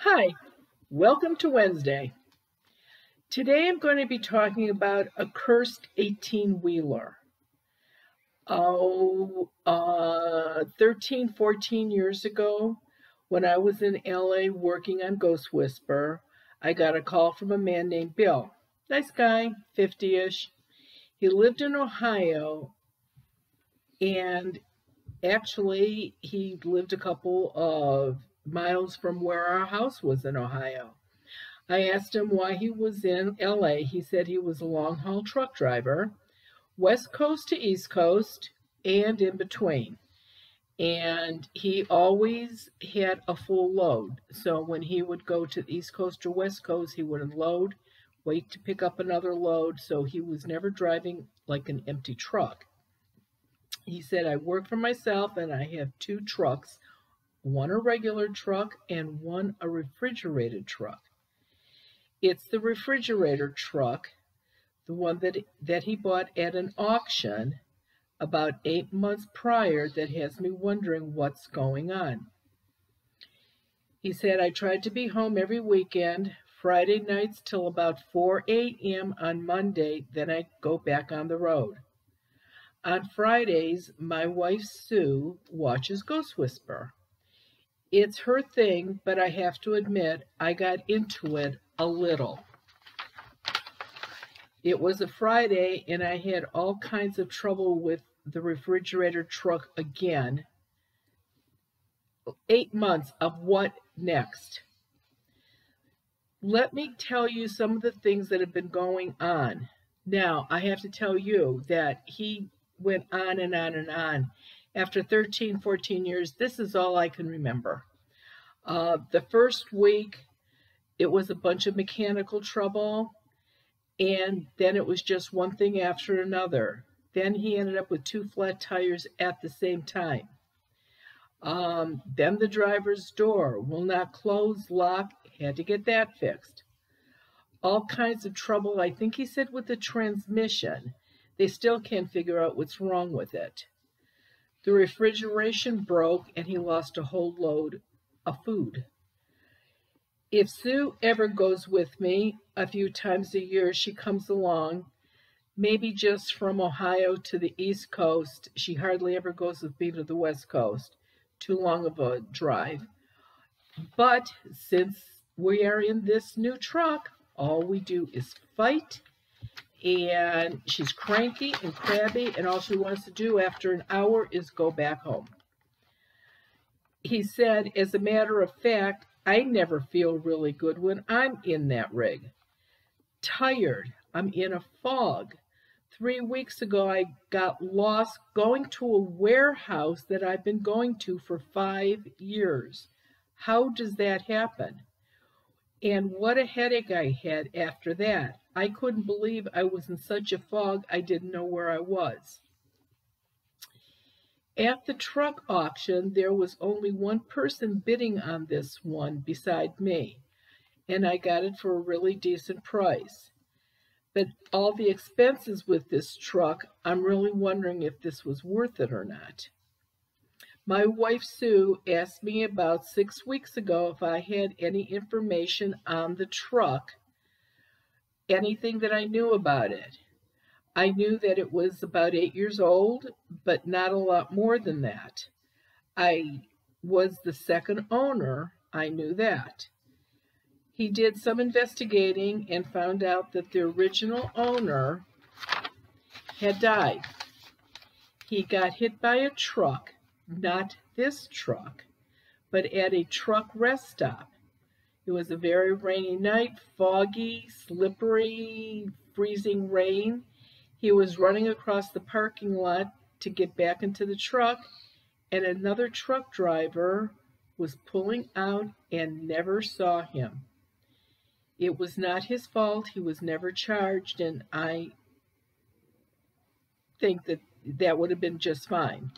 Hi, welcome to Wednesday. Today I'm going to be talking about a cursed 18-wheeler. 13, 14 years ago, when I was in LA working on Ghost Whisperer, I got a call from a man named Bill. Nice guy, 50-ish. He lived in Ohio, and actually he lived a couple of miles from where our house was in Ohio. I asked him why he was in LA. He said he was a long haul truck driver, West Coast to East Coast, and in between. And he always had a full load. So when he would go to the East Coast or West Coast, he would unload, wait to pick up another load. So he was never driving like an empty truck. He said, I work for myself and I have two trucks, one a regular truck and one a refrigerated truck. It's the refrigerator truck, the one that he bought at an auction about 8 months prior, that has me wondering what's going on. He said, I tried to be home every weekend, Friday nights till about 4 a.m. on Monday, then I go back on the road. On Fridays, my wife Sue watches Ghost Whisperer. It's her thing, but I have to admit, I got into it a little. It was a Friday, and I had all kinds of trouble with the refrigerator truck again. 8 months of what next? Let me tell you some of the things that have been going on. Now, I have to tell you that he went on and on and on. After 13, 14 years, this is all I can remember. The first week, it was a bunch of mechanical trouble, and then it was just one thing after another. Then he ended up with 2 flat tires at the same time. Then the driver's door will not close, lock, had to get that fixed. All kinds of trouble, I think he said, with the transmission. They still can't figure out what's wrong with it. The refrigeration broke and he lost a whole load of food. If Sue ever goes with me a few times a year, she comes along, maybe just from Ohio to the East Coast. She hardly ever goes with me to the West Coast. Too long of a drive. But since we are in this new truck, all we do is fight. And she's cranky and crabby, and all she wants to do after an hour is go back home. He said, as a matter of fact, I never feel really good when I'm in that rig. Tired. I'm in a fog. 3 weeks ago, I got lost going to a warehouse that I've been going to for 5 years. How does that happen? And what a headache I had after that. I couldn't believe I was in such a fog, I didn't know where I was. At the truck auction, there was only one person bidding on this one beside me, and I got it for a really decent price. But all the expenses with this truck, I'm really wondering if this was worth it or not. My wife Sue asked me about 6 weeks ago if I had any information on the truck, anything that I knew about it. I knew that it was about 8 years old, but not a lot more than that. I was the second owner, I knew that. He did some investigating and found out that the original owner had died. He got hit by a truck, not this truck, but at a truck rest stop. It was a very rainy night, foggy, slippery, freezing rain. He was running across the parking lot to get back into the truck, and another truck driver was pulling out and never saw him. It was not his fault. He was never charged, and I think that that would have been just fine.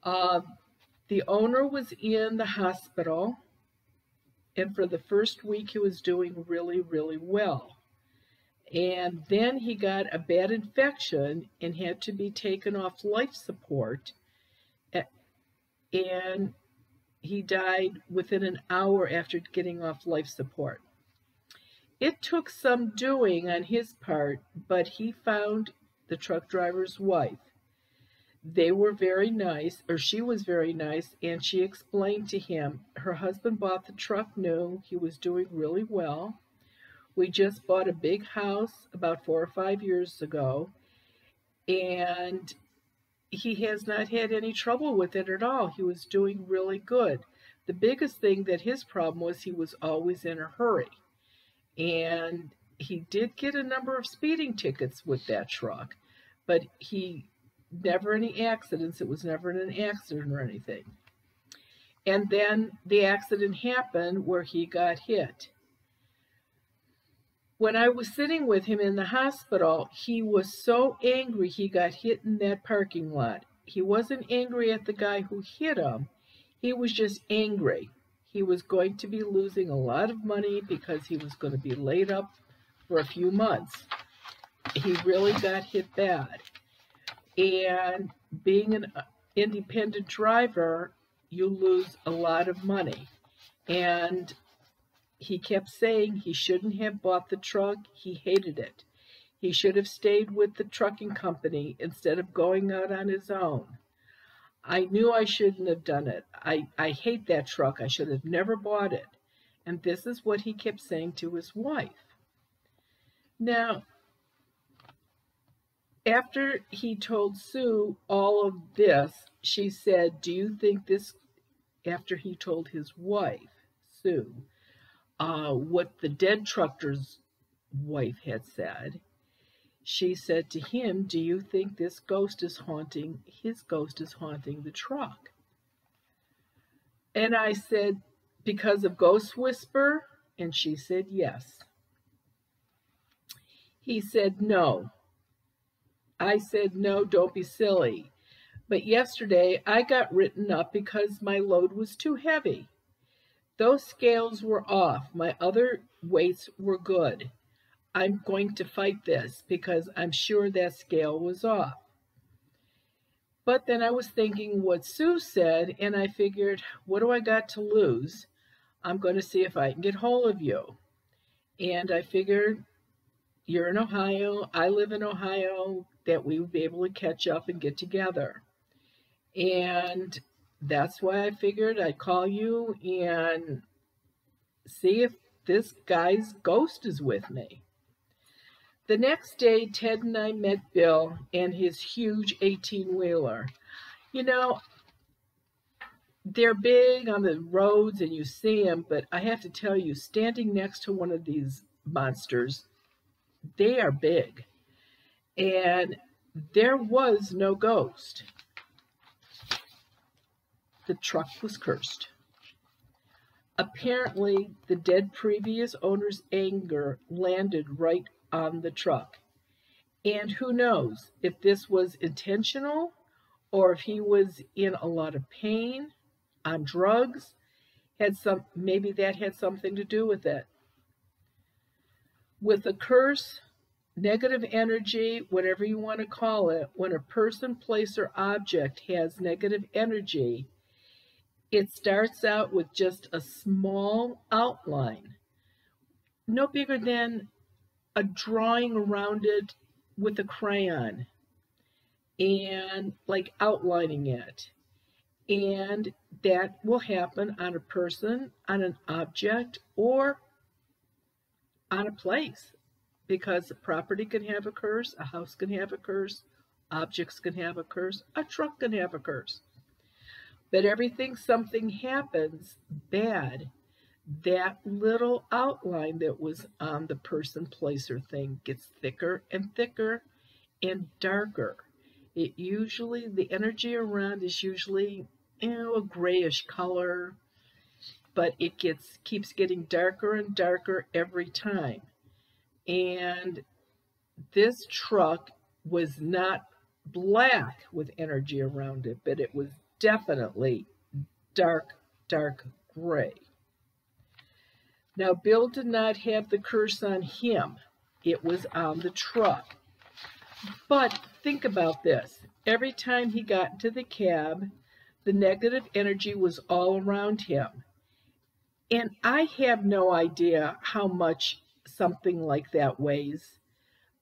The owner was in the hospital, and for the first week he was doing really, really well. And then he got a bad infection and had to be taken off life support. And he died within an hour after getting off life support. It took some doing on his part, but he found the truck driver's wife. They were very nice, or she was very nice, and she explained to him her husband bought the truck new. He was doing really well. We just bought a big house about 4 or 5 years ago, and he has not had any trouble with it at all. He was doing really good. The biggest thing that his problem was he was always in a hurry. And he did get a number of speeding tickets with that truck, but he never any accidents. It was never an accident or anything. And then the accident happened where he got hit. When I was sitting with him in the hospital, he was so angry he got hit in that parking lot. He wasn't angry at the guy who hit him. He was just angry. He was going to be losing a lot of money because he was going to be laid up for a few months. He really got hit bad. And being an independent driver, you lose a lot of money. And he kept saying he shouldn't have bought the truck. He hated it. He should have stayed with the trucking company instead of going out on his own. I knew I shouldn't have done it. I hate that truck. I should have never bought it. And this is what he kept saying to his wife. Now, after he told Sue all of this, she said, do you think this, after he told his wife, Sue, what the dead trucker's wife had said, she said to him, do you think this ghost is haunting, his ghost is haunting the truck? And I said, because of Ghost Whisper? And she said, yes. He said, no. I said, no, don't be silly. But yesterday I got written up because my load was too heavy. Those scales were off. My other weights were good. I'm going to fight this because I'm sure that scale was off. But then I was thinking what Sue said, and I figured, what do I got to lose? I'm going to see if I can get hold of you. And I figured, you're in Ohio, I live in Ohio, that we would be able to catch up and get together. And that's why I figured I'd call you and see if this guy's ghost is with me. The next day, Ted and I met Bill and his huge 18-wheeler. You know, they're big on the roads and you see them, but I have to tell you, standing next to one of these monsters, they are big. And there was no ghost. The truck was cursed. Apparently, the dead previous owner's anger landed right on the truck. And who knows if this was intentional or if he was in a lot of pain, on drugs, maybe that had something to do with it. With a curse, negative energy, whatever you want to call it, when a person, place, or object has negative energy, it starts out with just a small outline, no bigger than a drawing around it with a crayon, and like outlining it. And that will happen on a person, on an object, or on a place. Because a property can have a curse, a house can have a curse, objects can have a curse, a truck can have a curse. But something happens bad, that little outline that was on the person, place, or thing gets thicker and thicker and darker. The energy around is usually, a grayish color, but it keeps getting darker and darker every time. And this truck was not black with energy around it, but it was definitely dark, dark gray. Now, Bill did not have the curse on him. It was on the truck. But think about this. Every time he got into the cab, The negative energy was all around him. And I have no idea how much something like that weighs.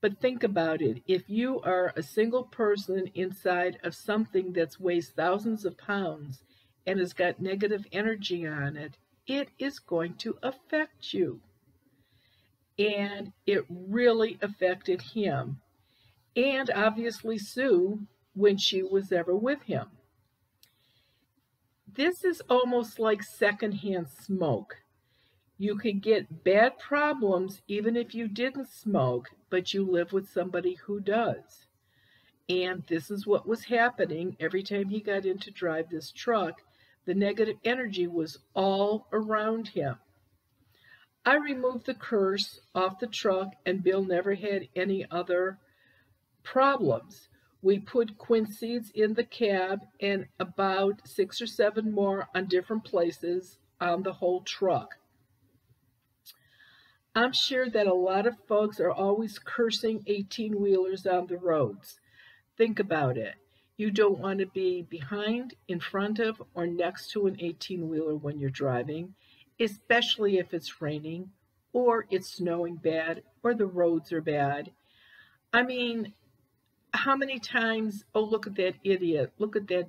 But think about it. If you are a single person inside of something that weighs thousands of pounds and has got negative energy on it, it is going to affect you. And it really affected him. And obviously Sue when she was ever with him. This is almost like secondhand smoke. You could get bad problems even if you didn't smoke, but you live with somebody who does. And this is what was happening every time he got in to drive this truck. The negative energy was all around him. I removed the curse off the truck, and Bill never had any other problems. We put quince seeds in the cab and about 6 or 7 more on different places on the whole truck. I'm sure that a lot of folks are always cursing 18-wheelers on the roads. Think about it. You don't want to be behind, in front of, or next to an 18-wheeler when you're driving, especially if it's raining, or it's snowing bad, or the roads are bad. I mean, how many times, oh, look at that idiot, look at that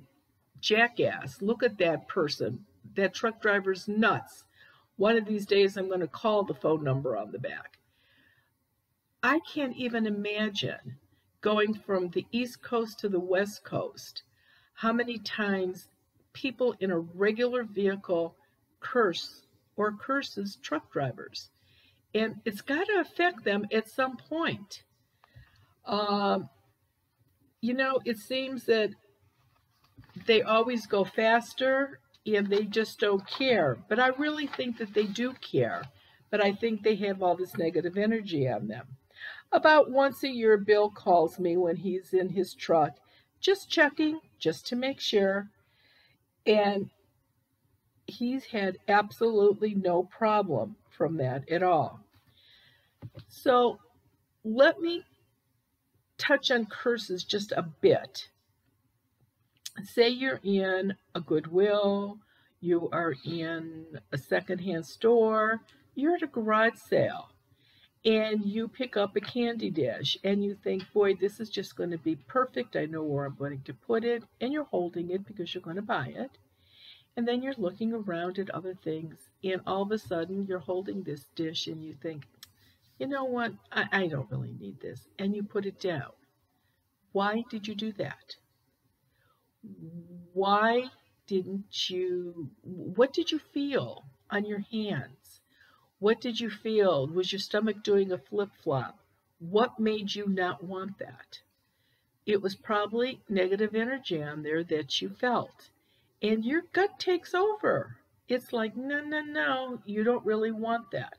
jackass, look at that person, that truck driver's nuts. One of these days I'm going to call the phone number on the back. I can't even imagine going from the East Coast to the West Coast, how many times people in a regular vehicle curse or curses truck drivers. And it's got to affect them at some point. It seems that they always go faster and they just don't care. But I really think that they do care. But I think they have all this negative energy on them. About once a year, Bill calls me when he's in his truck, just checking, just to make sure. And he's had absolutely no problem from that at all. So let me touch on curses just a bit. Say you're in a Goodwill, you are in a secondhand store, you're at a garage sale, and you pick up a candy dish and you think, boy, this is just going to be perfect. I know where I'm going to put it, and you're holding it because you're going to buy it. And then you're looking around at other things, and all of a sudden you're holding this dish and you think, you know what, I don't really need this. And you put it down. Why did you do that? What did you feel on your hands? What did you feel? Was your stomach doing a flip-flop? What made you not want that? It was probably negative energy on there that you felt. And your gut takes over. It's like, no, you don't really want that.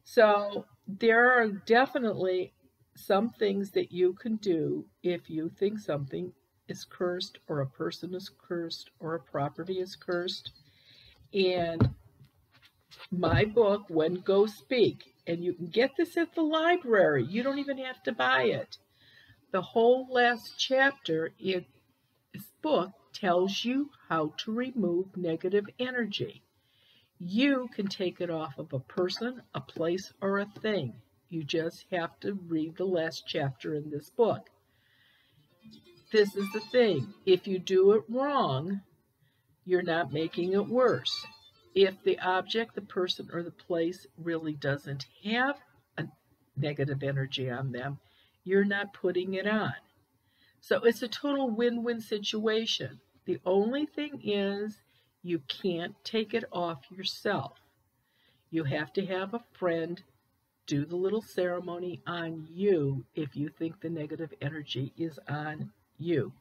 So there are definitely some things that you can do if you think something is cursed, or a person is cursed, or a property is cursed. And my book, When Ghosts Speak, and you can get this at the library. You don't even have to buy it. The whole last chapter in this book tells you how to remove negative energy. You can take it off of a person, a place, or a thing. You just have to read the last chapter in this book. This is the thing. If you do it wrong, you're not making it worse. If the object, the person, or the place really doesn't have a negative energy on them, you're not putting it on. So it's a total win-win situation. The only thing is you can't take it off yourself. You have to have a friend do the little ceremony on you if you think the negative energy is on you.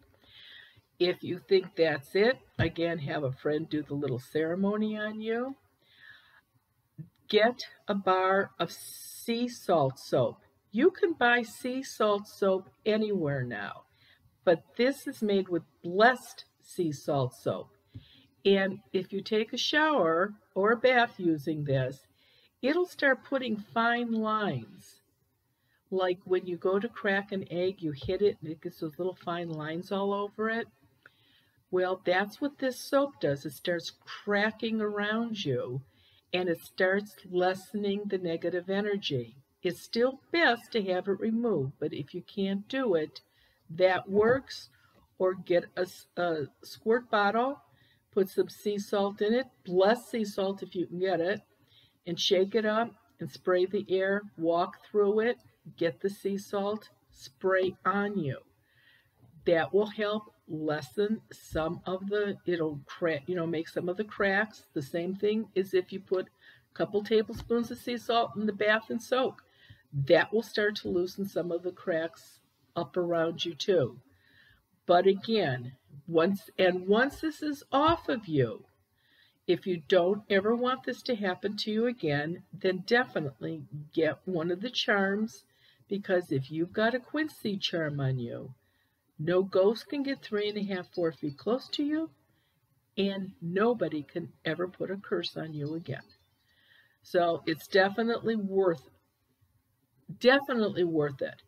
If you think that's it, again, have a friend do the little ceremony on you. Get a bar of sea salt soap. You can buy sea salt soap anywhere now, but this is made with blessed sea salt soap. And if you take a shower or a bath using this, it'll start putting fine lines. Like when you go to crack an egg, you hit it and it gets those little fine lines all over it. Well, that's what this soap does. It starts cracking around you and it starts lessening the negative energy. It's still best to have it removed, but if you can't do it, that works. Or get a squirt bottle, put some sea salt in it, blessed sea salt if you can get it, and shake it up and spray the air, walk through it, get the sea salt, spray on you. That will help lessen some of the, it'll crack, make some of the cracks. The same thing is if you put a couple tablespoons of sea salt in the bath and soak. That will start to loosen some of the cracks up around you too. But again, once this is off of you, if you don't ever want this to happen to you again, then definitely get one of the charms, because if you've got a Quincy charm on you, no ghost can get 3.5, 4 feet close to you, and nobody can ever put a curse on you again. So it's definitely worth it.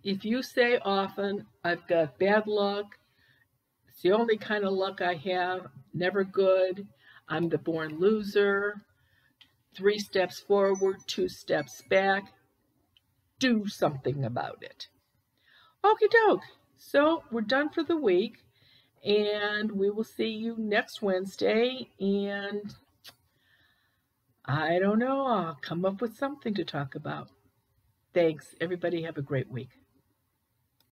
If you say often, I've got bad luck, it's the only kind of luck I have, never good, I'm the born loser, 3 steps forward, 2 steps back, do something about it. Okie doke. So we're done for the week, and we will see you next Wednesday, and I don't know, I'll come up with something to talk about. Thanks. Everybody have a great week.